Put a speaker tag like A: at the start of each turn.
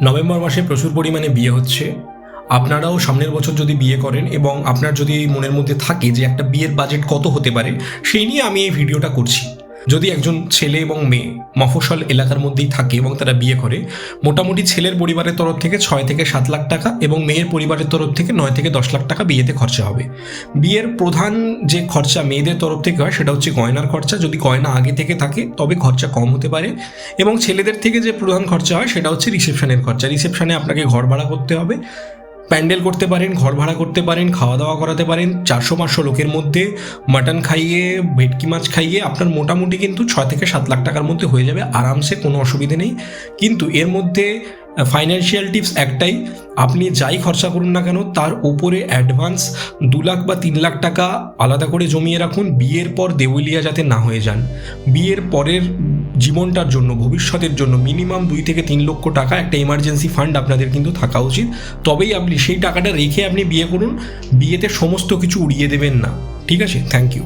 A: November মাসে প্রচুর পরিমাণে বিয়ে হচ্ছে। আপনারাও সামনের বছর যদি বিয়ে করেন এবং আপনার যদি মনের মধ্যে থাকে যে একটা বিয়ের বাজেট কত হতে পারে, সেই নিয়ে আমি এই ভিডিওটা করছি। যদি একজন ছেলে এবং মেয়ে মফস্বল এলাকার মধ্যেই থাকে এবং তারা বিয়ে করে, মোটামুটি ছেলের পরিবারের তরফ থেকে 6 থেকে 7 লাখ টাকা এবং মেয়ের পরিবারের তরফ থেকে 9 থেকে 10 লাখ টাকা বিয়েতে খরচা হবে। বিয়ের প্রধান যে খরচা মেয়েদের তরফ থেকে হয় সেটা হচ্ছে গয়নার খরচা। যদি গয়না আগে থেকে থাকে তবে খরচা কম হতে পারে। এবং ছেলেদের থেকে যে প্রধান খরচা হয় সেটা হচ্ছে রিসেপশনের খরচা। রিসেপশনে আপনাকে ঘর ভাড়া করতে হবে, প্যান্ডেল করতে পারেন, ঘর ভাড়া করতে পারেন, খাওয়া দাওয়া করাতে পারেন। 400-500 লোকের মধ্যে মাটন খাইয়ে, ভেটকি মাছ খাইয়ে আপনার মোটামুটি কিন্তু 6 থেকে 7 লাখ টাকার মধ্যে হয়ে যাবে আরামসে, কোনো অসুবিধে নেই। কিন্তু এর মধ্যে ফাইন্যান্সিয়াল টিপস একটাই, আপনি যাই খরচা করুন না কেন তার উপরে অ্যাডভান্স 2 লাখ বা 3 লাখ টাকা আলাদা করে জমিয়ে রাখুন, বিয়ের পর দেউলিয়া যাতে না হয়ে যান। বিয়ের পরের জীবনটার জন্য, ভবিষ্যতের জন্য মিনিমাম 2 থেকে 3 লক্ষ টাকা একটা এমার্জেন্সি ফান্ড আপনাদের কিন্তু থাকা উচিত। তবেই আপনি সেই টাকাটা রেখে আপনি বিয়ে করুন, বিয়েতে সমস্ত কিছু উড়িয়ে দেবেন না। ঠিক আছে, থ্যাংক ইউ।